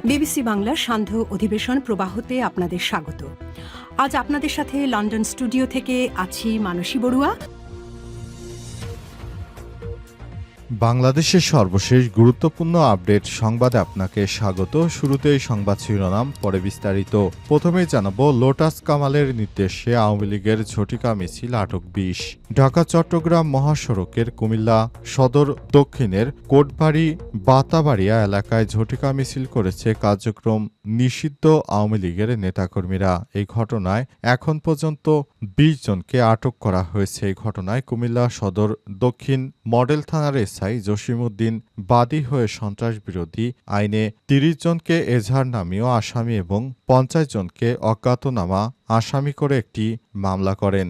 BBC বাংলার সান্ধ্য অধিবেশন প্রবাহতে আপনাদের স্বাগত। আজ আপনাদের সাথে লন্ডন স্টুডিও থেকে আছি মানসী বড়ুয়া। বাংলাদেশের সর্বশেষ গুরুত্বপূর্ণ আপডেট সংবাদে আপনাকে স্বাগত। শুরুতেই সংবাদ শিরোনাম, পরে বিস্তারিত। প্রথমেই জানাবো, লোটাস কামালের নির্দেশে আওয়ামী লীগের ঝটিকা মিছিল আটক ২০। ঢাকা চট্টগ্রাম মহাসড়কের কুমিল্লা সদর দক্ষিণের কোটবাড়ি বাতাবাড়িয়া এলাকায় ঝটিকা মিছিল করেছে কার্যক্রম নিষিদ্ধ আওয়ামী লীগের নেতাকর্মীরা। এই ঘটনায় এখন পর্যন্ত ২০ জনকে আটক করা হয়েছে। এই ঘটনায় কুমিল্লা সদর দক্ষিণ মডেল থানার এসআই জসিমউদ্দিন বাদী হয়ে সন্ত্রাস বিরোধী আইনে ৩০ জনকে এজাহার নামীয় আসামি এবং ৫০ জনকে অজ্ঞাতনামা আসামি করে একটি মামলা করেন।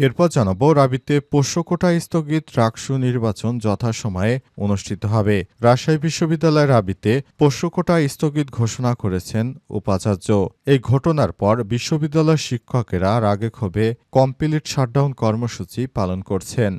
এরপর জানাবো, রাবিতে পোষ্য কোটায় স্থগিত রাকসু নির্বাচন যথাসময়ে অনুষ্ঠিত হবে। রাজশাহী বিশ্ববিদ্যালয়ের রাবিতে পোষ্য কোটায় স্থগিত ঘোষণা করেছেন উপাচার্য। এই ঘটনার পর বিশ্ববিদ্যালয়ের শিক্ষকেরা রাগে ক্ষোভে কমপ্লিট শাটডাউন কর্মসূচি পালন করছেন।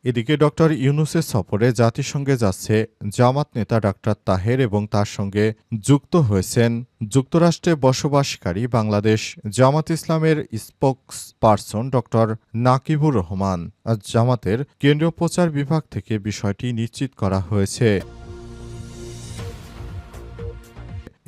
এদিকে ডক্টর ইউনূসের সফরে জাতিসংঘে যাচ্ছে জামাত নেতা ডাক্তার তাহের এবং তার সঙ্গে যুক্ত হয়েছেন যুক্তরাষ্ট্রে বসবাসকারী বাংলাদেশ জামাত ইসলামের spokes person doctor Nakibur Rahman. আজ জামাতের কেন্দ্রীয় প্রচার বিভাগ থেকে বিষয়টি নিশ্চিত করা হয়েছে।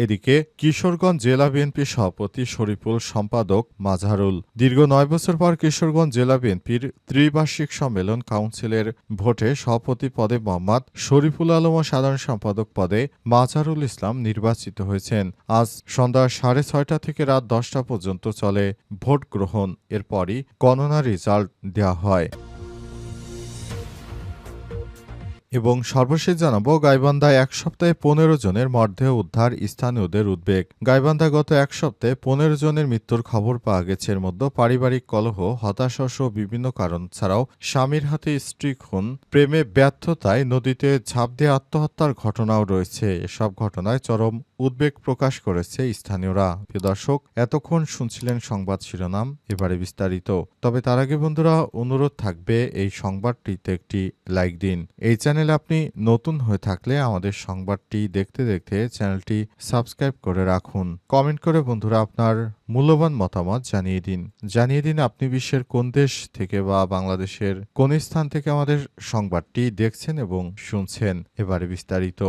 এদিকে কিশোরগঞ্জ জেলা বিএনপির সভাপতি শরীফুল সম্পাদক মাজহারুল। দীর্ঘ ৯ বছর পর কিশোরগঞ্জ জেলা বিএনপির ত্রিবার্ষিক সম্মেলন কাউন্সিলের ভোটে সভাপতি পদে মোহাম্মদ শরীফুল আলম ও সাধারণ সম্পাদক পদে মাজহারুল ইসলাম নির্বাচিত হয়েছেন। আজ সন্ধ্যা ৬:৩০ থেকে রাত ১০টা পর্যন্ত চলে ভোট গ্রহণ। এরপরই গণনা রেজাল্ট দেওয়া হয়। এবং সর্বশেষ জানাবো, গাইবান্ধায় এক সপ্তাহে ১৫ জনের মরদেহ উদ্ধার, স্থানীয়দের উদ্বেগ। গাইবান্ধায় গত এক সপ্তাহে ১৫ জনের মৃত্যুর খবর পাওয়া গেছে। এর মধ্যে পারিবারিক কলহ, হতাশা সহ বিভিন্ন কারণ ছাড়াও স্বামীর হাতে স্ত্রী খুন, প্রেমে ব্যর্থতায় নদীতে ঝাঁপ দিয়ে আত্মহত্যার ঘটনাও রয়েছে। এসব ঘটনায় চরম উদ্বেগ প্রকাশ করেছে স্থানীয়রা। প্রিয় দর্শক, এতক্ষণ শুনছিলেন সংবাদ শিরোনাম, এবারে বিস্তারিত। তবে তার আগে বন্ধুরা, অনুরোধ থাকবে এই সংবাদটিতে একটি লাইক দিন। এই চ্যানেলে আপনি নতুন হয়ে থাকলে আমাদের সংবাদটি দেখতে দেখতে চ্যানেলটি সাবস্ক্রাইব করে রাখুন। কমেন্ট করে বন্ধুরা আপনার মূল্যবান মতামত জানিয়ে দিন আপনি বিশ্বের কোন দেশ থেকে বা বাংলাদেশের কোন স্থান থেকে আমাদের সংবাদটি দেখছেন এবং শুনছেন। এবারে বিস্তারিত।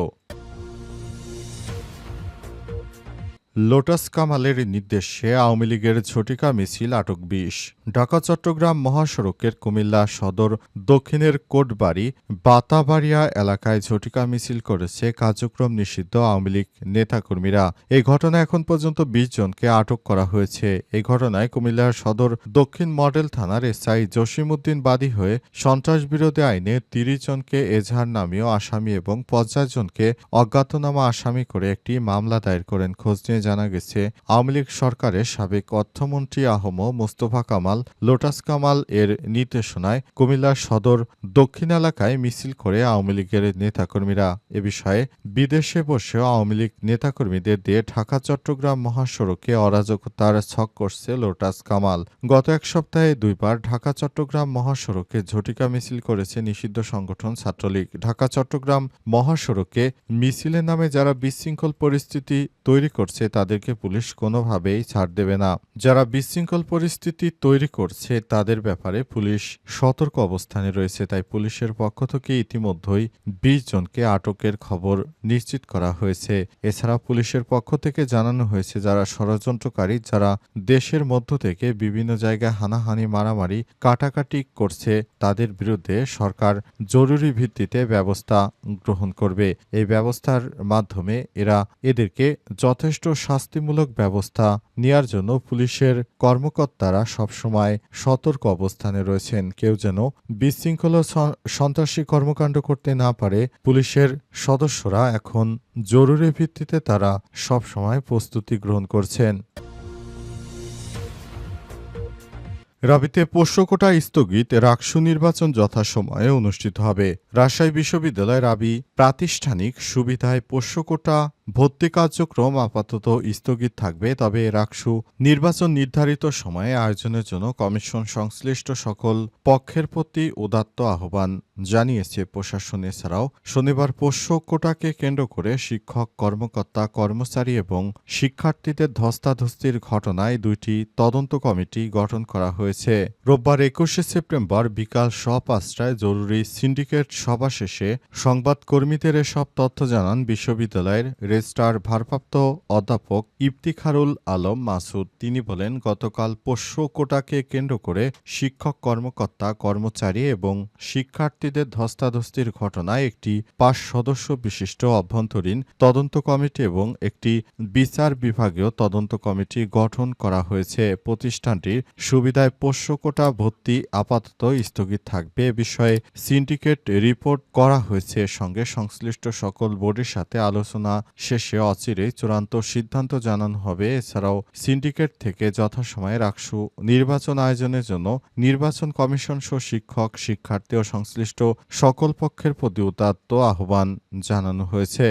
লোটাস কামালের নির্দেশে আওয়ামী লীগের ঝটিকা মিছিল আটক ২০। ঢাকা চট্টগ্রাম মহাসড়কের কুমিল্লা সদর দক্ষিণের কোটবাড়ি বাতাবাড়িয়া এলাকায় ঝটিকা মিছিল করেছে কার্যক্রম নিষিদ্ধ আওয়ামী লীগ নেতাকর্মীরা। এই ঘটনায় এখন পর্যন্ত ২০ জনকে আটক করা হয়েছে। এই ঘটনায় কুমিল্লা সদর দক্ষিণ মডেল থানার এসআই জসিমউদ্দিন বাদী হয়ে সন্ত্রাস বিরোধী আইনে ৩০ জনকে এজাহার নামীয় আসামি এবং ৫০ জনকে অজ্ঞাতনামা আসামি করে একটি মামলা দায়ের করেন। খোঁজ নিয়ে জানা গেছে, আওয়ামী লীগ সরকারের সাবেক অর্থমন্ত্রী আহম মোস্তফা কামাল লোটাস কামাল এর নির্দেশনায় কুমিল্লার সদর দক্ষিণ এলাকায় মিছিল করে আওয়ামী লীগের নেতাকর্মীরা। এ বিষয়ে বিদেশে বসেও আওয়ামী লীগ নেতাকর্মীদের দিয়ে ঢাকা চট্টগ্রাম মহাসড়কে অরাজকতার ছক করছে লোটাস কামাল। গত এক সপ্তাহে ২ বার ঢাকা চট্টগ্রাম মহাসড়কে ঝটিকা মিছিল করেছে নিষিদ্ধ সংগঠন ছাত্রলীগ। ঢাকা চট্টগ্রাম মহাসড়কে মিছিলের নামে যারা বিশৃঙ্খল পরিস্থিতি তৈরি করছে তাদেরকে পুলিশ কোনোভাবেই ছাড় দেবে না। যারা বিশৃঙ্খল পরিস্থিতি তৈরি করছে তাদের ব্যাপারে পুলিশ সতর্ক অবস্থানে রয়েছে। তাই পুলিশের পক্ষ থেকে ইতিমধ্যেই ২০ জনকে আটকের খবর নিশ্চিত করা হয়েছে। এছাড়া পুলিশের পক্ষ থেকে জানানো হয়েছে, যারা ষড়যন্ত্রকারী, যারা দেশের মধ্য থেকে বিভিন্ন জায়গায় হানাহানি, মারামারি, কাটাকাটি করছে তাদের বিরুদ্ধে সরকার জরুরি ভিত্তিতে ব্যবস্থা গ্রহণ করবে। এই ব্যবস্থার মাধ্যমে এদেরকে যথেষ্ট শাস্তিমূলক ব্যবস্থা নেয়ার জন্য পুলিশের কর্মকর্তারা সবসময় সতর্ক অবস্থানে রয়েছেন। কেউ যেন বিশৃঙ্খল সন্ত্রাসী কর্মকাণ্ড করতে না পারে। পুলিশের সদস্যরা এখন জরুরি ভিত্তিতে তারা সবসময় প্রস্তুতি গ্রহণ করছেন। রাবিতে পোষ্য কোটা স্থগিত, রাকসু নির্বাচন যথাসময়ে অনুষ্ঠিত হবে। রাজশাহী বিশ্ববিদ্যালয় রাবি প্রাতিষ্ঠানিক সুবিধায় পোষ্য কোটা ভর্তি কার্যক্রম আপাতত স্থগিত থাকবে, তবে রাকসু নির্বাচন নির্ধারিত সময়ে আয়োজনের জন্য কমিশন সংশ্লিষ্ট সকল পক্ষের প্রতি উদাত্ত আহ্বান জানিয়েছে প্রশাসন। এছাড়াও শনিবার পোষ্য কোটাকে কেন্দ্র করে শিক্ষক, কর্মকর্তা, কর্মচারী এবং শিক্ষার্থীদের ধস্তাধস্তির ঘটনায় 2টি তদন্ত কমিটি গঠন করা হয়েছে। রোববার 21শে সেপ্টেম্বর বিকাল 5:15টায় জরুরি সিন্ডিকেট সভা শেষে সংবাদকর্মীদের এসব তথ্য জানান বিশ্ববিদ্যালয়ের রেজিস্ট্রার ভারপ্রাপ্ত অধ্যাপক ইফতিখারুল আলম মাসুদ। তিনি বলেন, গতকাল পোষ্য কোটাকে কেন্দ্র করে শিক্ষক, কর্মকর্তা, কর্মচারী এবং শিক্ষার্থীদের ধস্তাধস্তির ঘটনায় একটি 5 সদস্য বিশিষ্ট অভ্যন্তরীণ তদন্ত কমিটি এবং একটি বিচার বিভাগীয় তদন্ত কমিটি গঠন করা হয়েছে। প্রতিষ্ঠানটির সুবিধায় পোষ্য কোটা ভর্তি আপাতত স্থগিত থাকবে। এ বিষয়ে সিন্ডিকেট রিপোর্ট করা হয়েছে। এর সঙ্গে সংশ্লিষ্ট সকল বোর্ডের সাথে আলোচনা শেষে অচিরেই চূড়ান্ত সিদ্ধান্ত জানানো হবে। এছাড়াও সিন্ডিকেট থেকে যথাসময়ে রাকসু নির্বাচন আয়োজনের জন্য নির্বাচন কমিশন সহ শিক্ষক, শিক্ষার্থী ও সংশ্লিষ্ট সকল পক্ষের প্রতি উদাত্ত আহ্বান জানানো হয়েছে।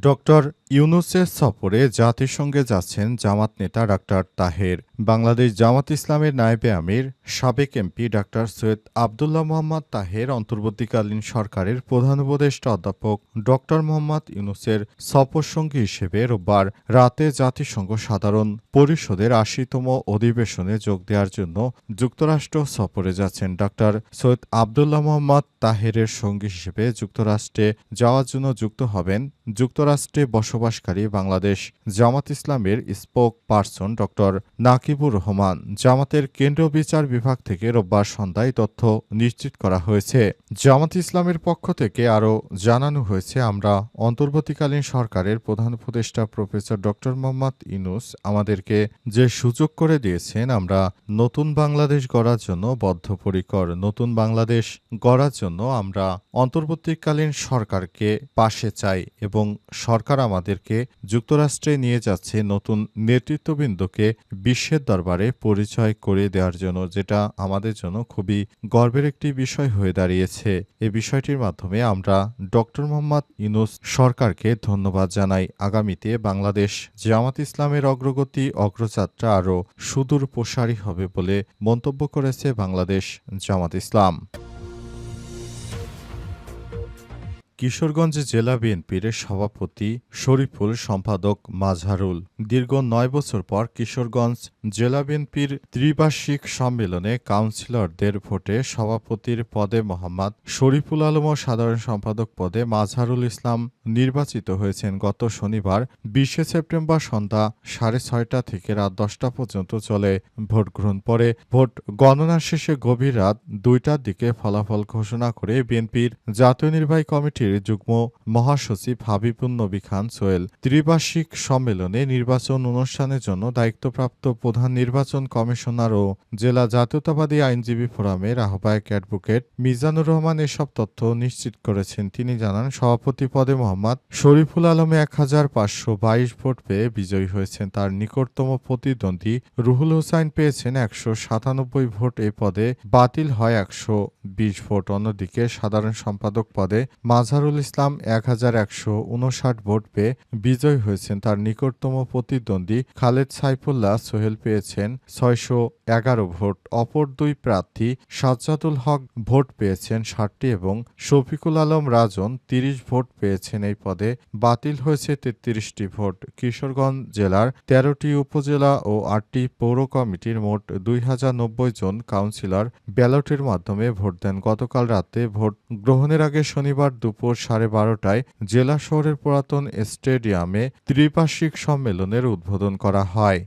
ডক্টর ইউনূসের সফরে জাতিসংঘে যাচ্ছেন জামাত নেতা ডাক্তার তাহের। বাংলাদেশ জামাত ইসলামের নায়েবে আমির, সাবেক এমপি ডাক্তার সৈয়দ আবদুল্লাহ মোহাম্মদ তাহের অন্তর্বর্তীকালীন সরকারের প্রধান উপদেষ্টা অধ্যাপক ডক্টর মোহাম্মদ ইউনূসের সফরসঙ্গী হিসেবে রোববার রাতে জাতিসংঘ সাধারণ পরিষদের ৮০তম অধিবেশনে যোগ দেওয়ার জন্য যুক্তরাষ্ট্র সফরে যাচ্ছেন। ডাক্তার সৈয়দ আবদুল্লাহ মোহাম্মদ তাহেরের সঙ্গী হিসেবে যুক্তরাষ্ট্রে যাওয়ার জন্য যুক্ত হবেন যুক্তরাষ্ট্রে বসবাসকারী বাংলাদেশ জামাত ইসলামের spoke person doctor Nakibur Rahman. জামাতের কেন্দ্রীয় বিচার বিভাগ থেকে রোববার সন্ধ্যায় তথ্য নিশ্চিত করা হয়েছে। জামাত ইসলামের পক্ষ থেকে আরও জানানো হয়েছে, আমরা অন্তর্বর্তীকালীন সরকারের প্রধান উপদেষ্টা প্রফেসর ডক্টর মোহাম্মদ ইউনূস আমাদেরকে যে সুযোগ করে দিয়েছেন, আমরা নতুন বাংলাদেশ গড়ার জন্য বদ্ধপরিকর। নতুন বাংলাদেশ গড়ার জন্য আমরা অন্তর্বর্তীকালীন সরকারকে পাশে চাই এবং সরকার আমাদেরকে যুক্তরাষ্ট্রে নিয়ে যাচ্ছে নতুন নেতৃত্ববৃন্দকে বিশ্বের দরবারে পরিচয় করে দেওয়ার জন্য, যেটা আমাদের জন্য খুবই গর্বের একটি বিষয় হয়ে দাঁড়িয়েছে। এই বিষয়টির মাধ্যমে আমরা ডক্টর মোহাম্মদ ইউনূস সরকারকে ধন্যবাদ জানাই। আগামীতে বাংলাদেশ জামাত ইসলামের অগ্রগতি, অগ্রযাত্রা আরও সুদূর প্রসারী হবে বলে মন্তব্য করেছে বাংলাদেশ জামাত ইসলাম। কিশোরগঞ্জ জেলা বিএনপির সভাপতি শরীফুল, সম্পাদক মাজহারুল। দীর্ঘ 9 বছর পর কিশোরগঞ্জ জেলা বিএনপির ত্রিবার্ষিক সম্মেলনে কাউন্সিলরদের ভোটে সভাপতির পদে মোহাম্মদ শরীফুল আলম ও সাধারণ সম্পাদক পদে মাজহারুল ইসলাম নির্বাচিত হয়েছেন। গত শনিবার 20শে সেপ্টেম্বর সন্ধ্যা 6:30 থেকে রাত 10টা পর্যন্ত চলে ভোট গ্রহণ। পরে ভোট গণনা শেষে গভীর রাত 2টার দিকে ফলাফল ঘোষণা করে বিএনপির জাতীয় নির্বাহী কমিটির যুগ্ম মহাসচিব হাবিবুন নবী খান সোহেল ত্রিবার্ষিক সম্মেলনে নির্বাচন অনুষ্ঠানের জন্য দায়িত্বপ্রাপ্ত প্রধান নির্বাচন কমিশনার ও জেলা জাতীয়তাবাদী আইনজীবী ফোরামের আহ্বায়ক অ্যাডভোকেট মিজানুর রহমান এসব তথ্য নিশ্চিত করেছেন। তিনি জানান, সভাপতি পদে মোহাম্মদ শরীফুল আলমে 1522 ভোট পেয়ে বিজয়ী হয়েছেন। তার নিকটতম প্রতিদ্বন্দ্বী রুহুল হোসাইন পেয়েছেন 197 ভোট। এই পদে বাতিল হয় 120 ভোট। অন্যদিকে সাধারণ সম্পাদক পদে মাজহারুল ইসলাম 1159 ভোট পেয়ে বিজয়ী হয়েছেন। তার নিকটতম প্রতিদ্বন্দ্বী খালেদ সাইফুল্লাহ সোহেল পেয়েছেন 611 ভোট। অপর দুই প্রার্থী সাজ্জাদুল হক ভোট পেয়েছেন 60টি এবং শফিকুল আলম রাজন 30 ভোট পেয়েছেন। এই পদে বাতিল হয়েছে 33টি ভোট। কিশোরগঞ্জ জেলার 13টি উপজেলা ও 8টি পৌর কমিটির মোট 2090 জন কাউন্সিলর ব্যালটের মাধ্যমে ভোট দেন। গতকাল রাতে ভোট গ্রহণের আগে শনিবার দুপুর 12:30টায় জেলা শহরের পুরাতন স্টেডিয়ামে ত্রিবার্ষিক সম্মেলনের উদ্বোধন করা হয়।